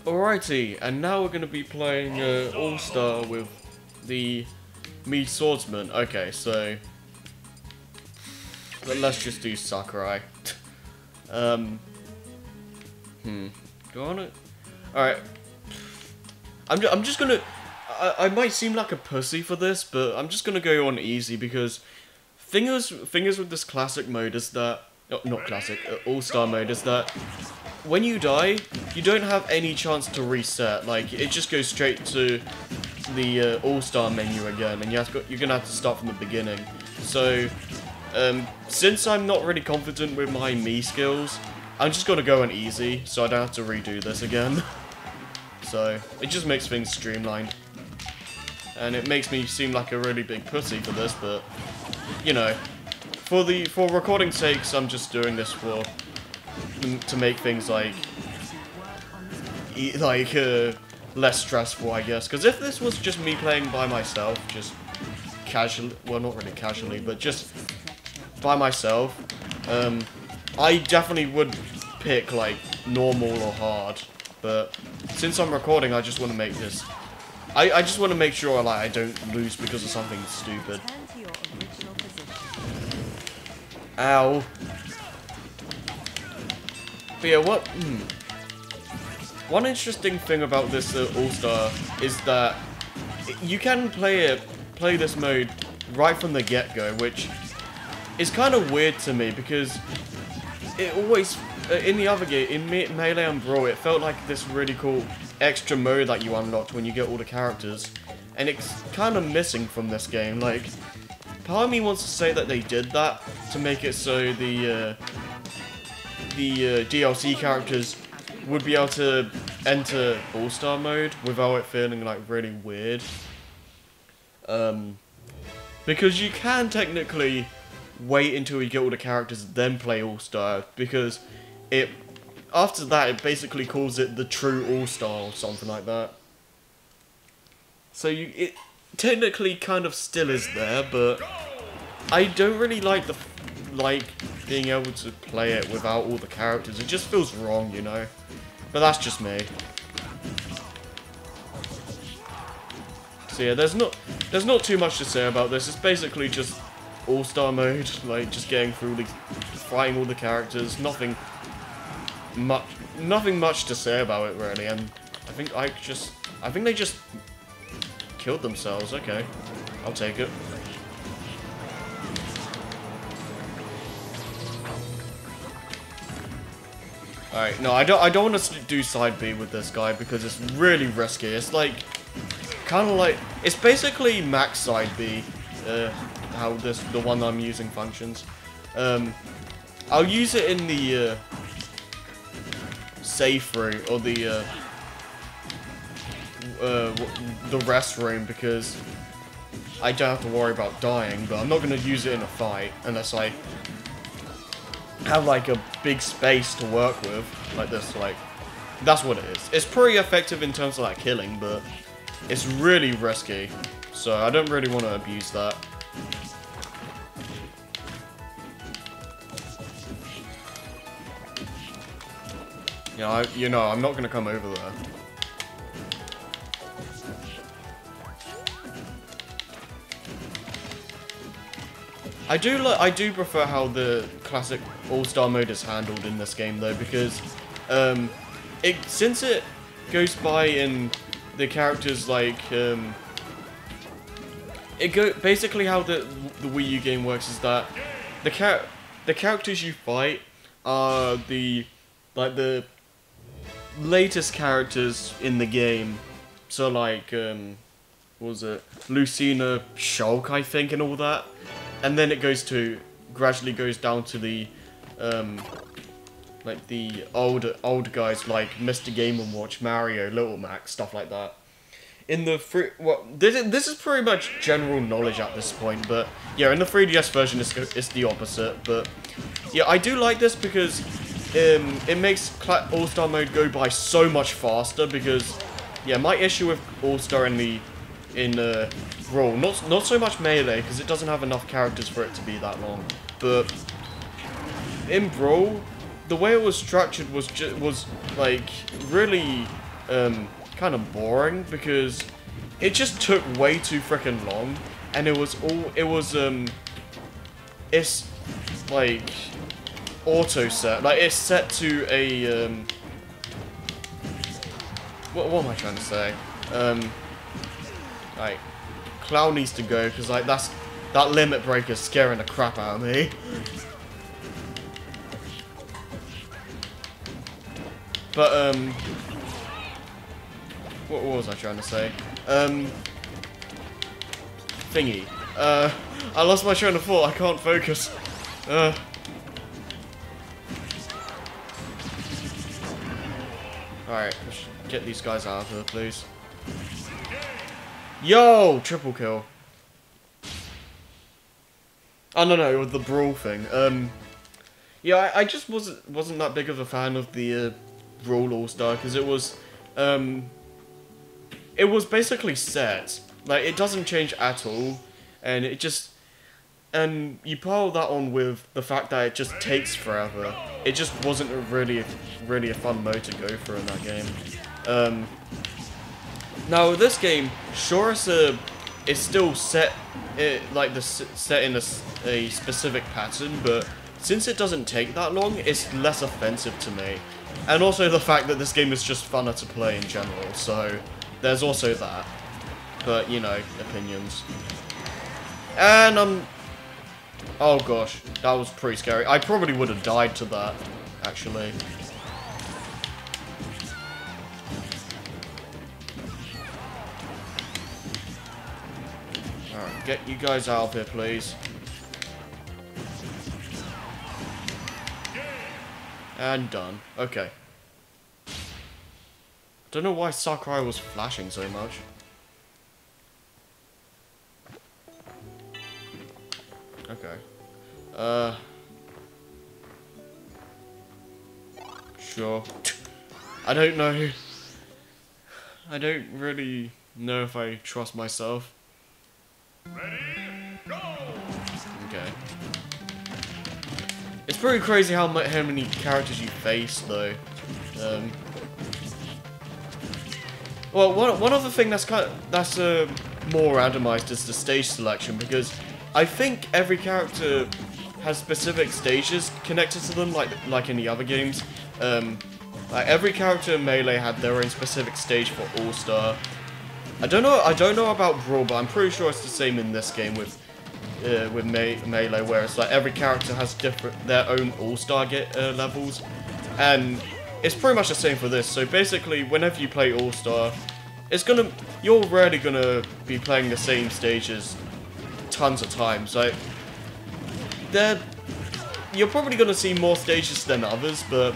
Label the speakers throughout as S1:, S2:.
S1: Alrighty, and now we're going to be playing All-Star with the me Swordsman. Okay, so let's just do Sakurai. Do I want to? Alright. I'm just gonna. I might seem like a pussy for this, but I'm just gonna go on easy because thingers with this classic mode is that not classic All-Star mode is that when you die, you don't have any chance to reset. Like it just goes straight to the All-Star menu again, and you're gonna have to start from the beginning. So since I'm not really confident with my me skills, I'm just gonna go on easy, so I don't have to redo this again. So it just makes things streamlined, and it makes me seem like a really big pussy for this, but you know, for recording sakes, I'm just doing this to make things like less stressful, I guess. Because if this was just me playing by myself, just casually, well, not really casually, but just by myself, I definitely would pick like normal or hard. But since I'm recording, I just want to make this. I just want to make sure like I don't lose because of something stupid. Ow. But yeah, one interesting thing about this All-Star is that you can play this mode right from the get-go, which is kind of weird to me because it always in the other game, in Melee and Brawl, it felt like this really cool extra mode that you unlocked when you get all the characters, and it's kind of missing from this game. Like, part of me wants to say that they did that to make it so the DLC characters would be able to enter All-Star mode without it feeling like really weird. Because you can technically wait until you get all the characters then play All-Star, because after that it basically calls it the true All-Star or something like that. So it technically kind of still is there, but I don't really like being able to play it without all the characters. It just feels wrong, you know. But that's just me. So yeah, there's not too much to say about this. It's basically just All-Star mode, like just getting through fighting all the characters. Nothing much to say about it really. And I think they just killed themselves. Okay, I'll take it. Alright, no, I don't want to do side B with this guy because it's really risky. It's like, kind of like, it's basically max side B, how the one I'm using functions. I'll use it in the safe room, or the rest room, because I don't have to worry about dying, but I'm not going to use it in a fight unless I have like a big space to work with, like this. Like, that's what it is. It's pretty effective in terms of like killing, but it's really risky, so I don't really want to abuse that. You know, I'm not gonna come over there. I do prefer how the classic All-Star mode is handled in this game though, because since it goes by in the characters like basically how the Wii U game works is that the characters you fight are the latest characters in the game. So like what was it, Lucina, Shulk, I think, and all that. And then it gradually goes down to the like the old guys like Mr. Game & Watch, Mario, Little Mac, stuff like that. In the this is pretty much general knowledge at this point, but yeah, in the 3DS version it's the opposite. But yeah, I do like this because it makes All-Star mode go by so much faster. Because yeah, my issue with All-Star in Brawl, not so much Melee, because it doesn't have enough characters for it to be that long, but in Brawl, the way it was structured was like really kind of boring because it just took way too freaking long, and it's like auto set, like it's set to a what am I trying to say? Like Cloud needs to go because like that limit breaker is scaring the crap out of me. But what was I trying to say? Thingy. I lost my train of thought. I can't focus. Alright, let's get these guys out of here, please. Yo! Triple kill. Oh, no, with the brawl thing. Yeah, I just wasn't that big of a fan of the Brawl All-Star, because it was basically set. Like, it doesn't change at all, and it just... And you pile that on with the fact that it just takes forever. It just wasn't really a fun mode to go through in that game. Now this game, sure it's still set set in a specific pattern, but since it doesn't take that long, it's less offensive to me. And also the fact that this game is just funner to play in general, so there's also that. But you know, opinions. And oh gosh, that was pretty scary. I probably would have died to that, actually. Alright, get you guys out of here, please. And done. Okay. Don't know why Sakurai was flashing so much. Okay. Sure. I don't know. I don't really know if I trust myself. Ready, go! Okay. It's pretty crazy how many characters you face, though. Well, one other thing that's more randomized is the stage selection, because I think every character has specific stages connected to them, like in the other games. Like every character in Melee had their own specific stage for All-Star. I don't know about Brawl, but I'm pretty sure it's the same in this game with Melee, where it's like every character has their own All-Star levels, and it's pretty much the same for this. So basically, whenever you play All-Star, you're rarely gonna be playing the same stages tons of times. Like you're probably gonna see more stages than others, but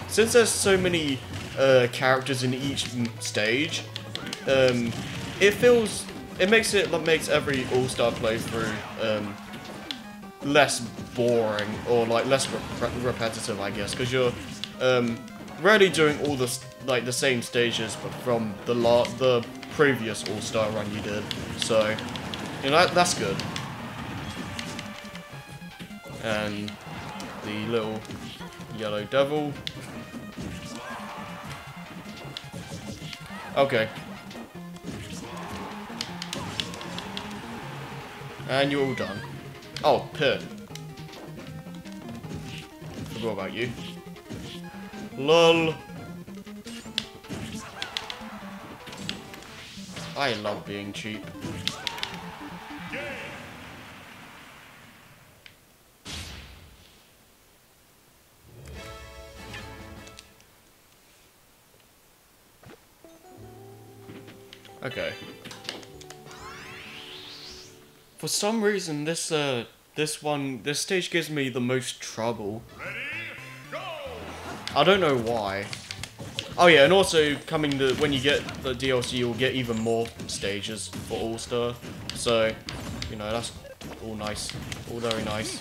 S1: since there's so many characters in each stage, it makes every All-Star playthrough less boring, or like less repetitive, I guess, because you're rarely doing all the same stages, but from the previous All-Star run you did. So you know that's good. And the little yellow devil. Okay. And you're all done. Oh, Pit. Forgot about you. LOL. I love being cheap. Okay. For some reason, this stage gives me the most trouble. Ready, go! I don't know why. Oh yeah, and also when you get the DLC, you'll get even more stages for All-Star. So, you know, that's all nice, all very nice.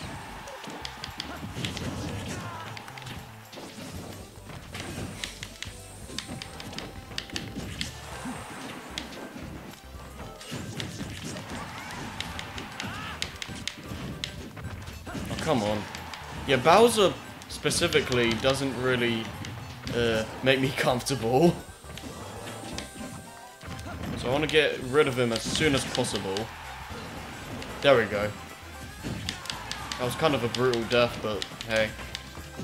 S1: Come on. Yeah, Bowser specifically doesn't really make me comfortable. So I want to get rid of him as soon as possible. There we go. That was kind of a brutal death, but hey.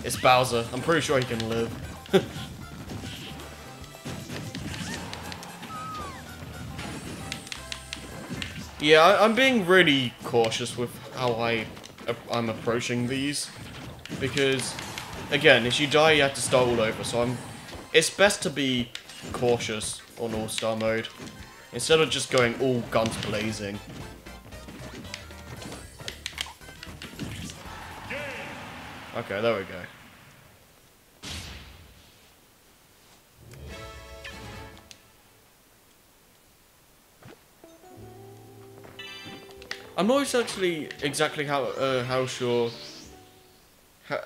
S1: It's Bowser. I'm pretty sure he can live. Yeah, I'm being really cautious with how I'm approaching these. Because, again, if you die, you have to start all over. So it's best to be cautious on All-Star mode. Instead of just going all guns blazing. Okay, there we go. I'm not exactly how sure.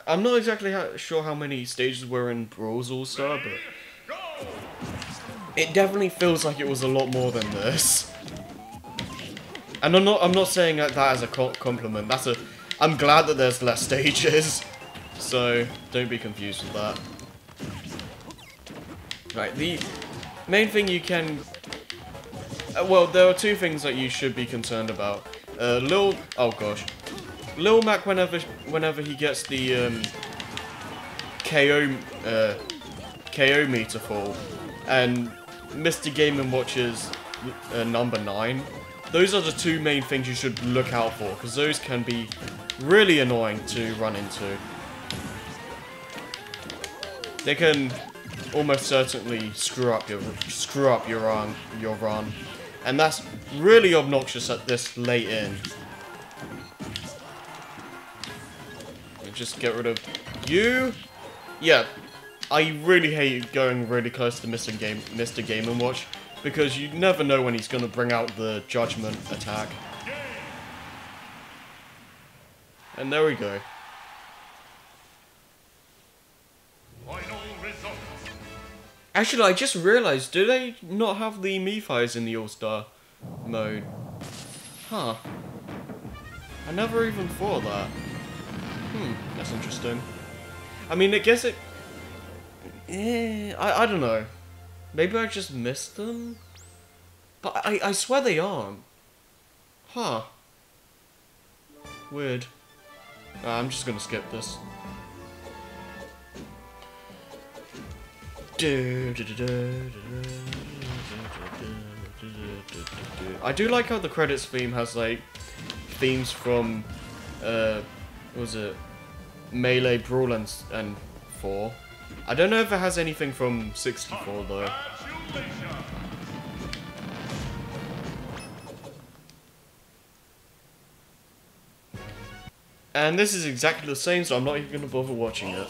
S1: I'm not exactly sure how many stages were in Brawl's All-Star, but it definitely feels like it was a lot more than this. And I'm not saying that as a compliment. I'm glad that there's less stages. So, don't be confused with that. Right, the main thing you can... well, there are two things that you should be concerned about. Oh gosh. Lil Mac, whenever he gets the KO meter full, and Mr. Game & Watch's number 9, those are the two main things you should look out for, because those can be really annoying to run into. They can almost certainly screw up your run, and that's really obnoxious at this late in. Just get rid of you. Yeah, I really hate going really close to Mr. Game & Watch, because you never know when he's gonna bring out the Judgment attack. And there we go. Actually, I just realized, do they not have the Mii's in the All-Star mode? Huh. I never even thought of that. That's interesting. I mean, I guess it... I don't know. Maybe I just missed them? But I swear they aren't. Huh. Weird. I'm just gonna skip this. I do like how the credits theme has, like, themes from, what was it? Melee, Brawl, and 4. I don't know if it has anything from 64, though. And this is exactly the same, so I'm not even going to bother watching it.